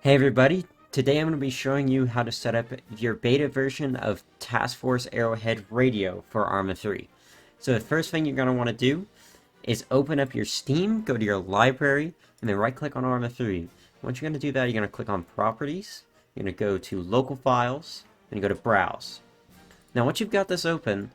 Hey everybody, today I'm going to be showing you how to set up your beta version of Task Force Arrowhead Radio for Arma 3. So the first thing you're going to want to do is open up your Steam, go to your library, and then right click on Arma 3. Once you're going to do that, you're going to click on Properties, you're going to go to Local Files, and go to Browse. Now once you've got this open,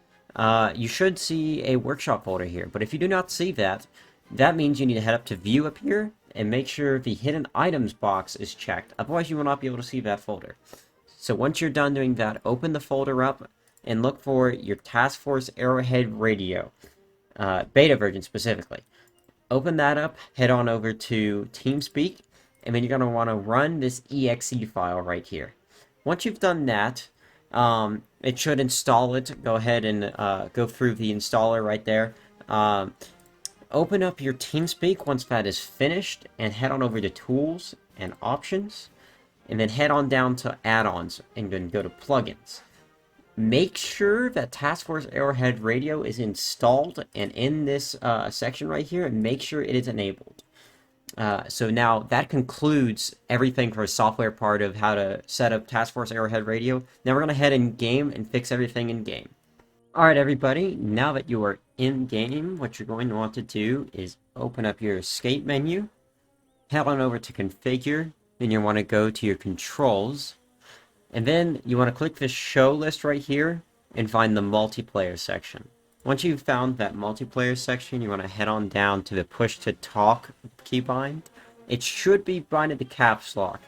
you should see a workshop folder here, but if you do not see that, that means you need to head up to View up here and make sure the Hidden Items box is checked, otherwise you will not be able to see that folder. So once you're done doing that, open the folder up and look for your Task Force Arrowhead Radio, beta version specifically. Open that up, head on over to TeamSpeak, and then you're going to want to run this exe file right here. Once you've done that, it should install it. Go ahead and go through the installer right there. Open up your TeamSpeak once that is finished, and head on over to Tools and Options, and then head on down to Add-ons, and then go to Plugins. Make sure that Task Force Arrowhead Radio is installed, and in this section right here, make sure it is enabled. So now that concludes everything for the software part of how to set up Task Force Arrowhead Radio. Now we're going to head in game and fix everything in game. Alright everybody, now that you are in game, what you're going to want to do is open up your escape menu, head on over to configure, then you want to go to your controls, and then you want to click this show list right here and find the multiplayer section. Once you've found that multiplayer section, you want to head on down to the push to talk keybind. It should be binded to caps lock.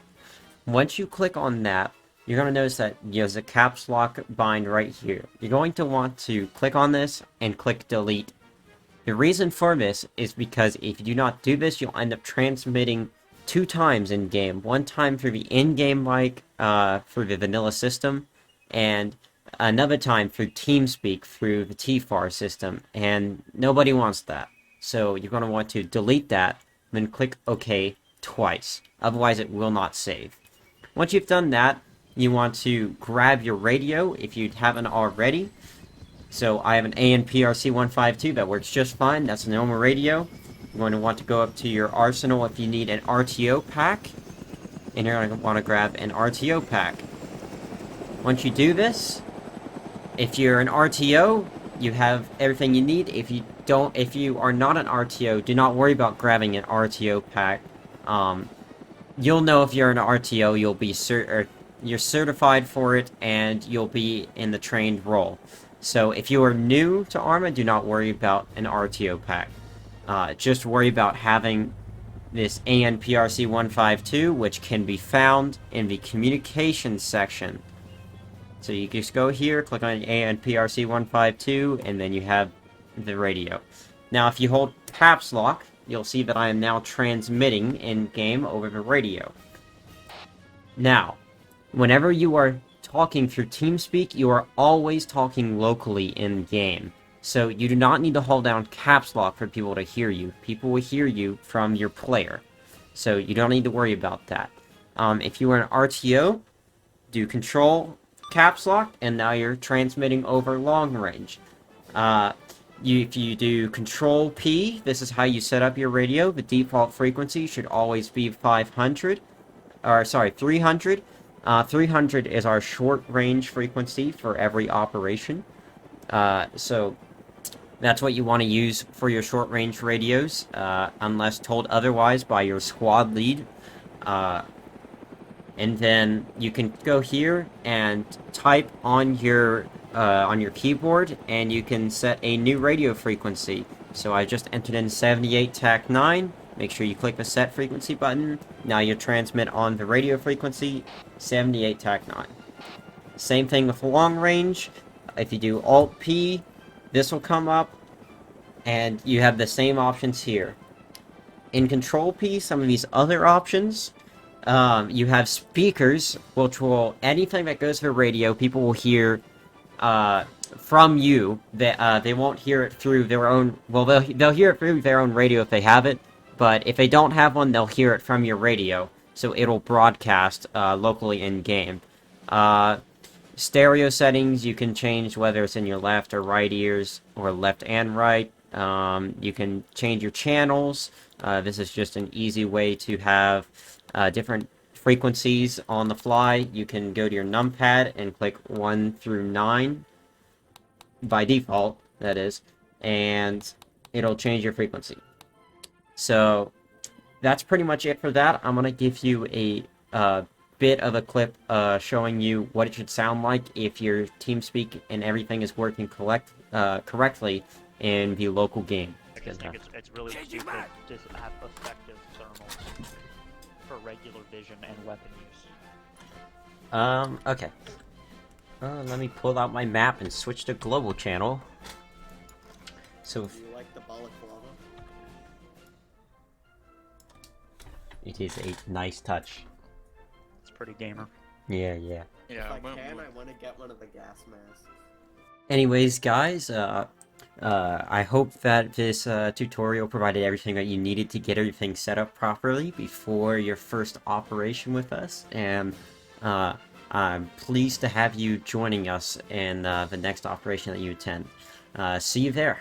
Once you click on that, you're going to notice that there's a caps lock bind right here. You're going to want to click on this and click delete. The reason for this is because if you do not do this, you'll end up transmitting 2 times in game. One time through the in-game mic through the vanilla system, and another time through TeamSpeak through the TFAR system, and nobody wants that. So you're going to want to delete that, then click OK twice. Otherwise it will not save. Once you've done that, you want to grab your radio if you haven't already. So I have an ANPRC 152 that works just fine. That's an normal radio. You're going to want to go up to your arsenal if you need an RTO pack, and you're going to want to grab an RTO pack. Once you do this, if you're an RTO, you have everything you need. If you are not an RTO, do not worry about grabbing an RTO pack. You'll know if you're an RTO. You're certified for it, and you'll be in the trained role. So if you are new to Arma, do not worry about an RTO pack. Just worry about having this ANPRC 152, which can be found in the communications section. So you just go here, click on ANPRC 152, and then you have the radio. Now if you hold caps lock, you'll see that I am now transmitting in-game over the radio. Now, whenever you are talking through TeamSpeak, you are always talking locally in-game. So you do not need to hold down caps lock for people to hear you. People will hear you from your player. So you don't need to worry about that. If you are an RTO, do control caps lock, and now you're transmitting over long range. If you do control P, this is how you set up your radio. The default frequency should always be 300. 300 is our short range frequency for every operation. So that's what you want to use for your short range radios, unless told otherwise by your squad lead. And then you can go here and type on your keyboard, and you can set a new radio frequency. So I just entered in 78 TAC 9. Make sure you click the set frequency button. Now you transmit on the radio frequency 78 TAC 9. Same thing with long range. If you do Alt P, this will come up, and you have the same options here. In Control P, some of these other options, you have speakers, which will, anything that goes through radio, people will hear from you. They won't hear it through their own, well, they'll hear it through their own radio if they have it, but if they don't have one, they'll hear it from your radio, so it'll broadcast locally in-game. Stereo settings, you can change whether it's in your left or right ears, or left and right. You can change your channels. This is just an easy way to have different frequencies on the fly, you can go to your numpad and click 1 through 9, by default, that is, and it'll change your frequency. So that's pretty much it for that. I'm going to give you a bit of a clip showing you what it should sound like if your TeamSpeak and everything is working correctly in the local game. I just think it's really stupid to have effective thermals for regular vision and weapon use. Okay. Let me pull out my map and switch to global channel. So, Do you like the balaclava? it is a nice touch. It's pretty gamer. Yeah. If I can, I want to get one of the gas masks. Anyways, guys, I hope that this tutorial provided everything that you needed to get everything set up properly before your first operation with us, and I'm pleased to have you joining us in the next operation that you attend. See you there.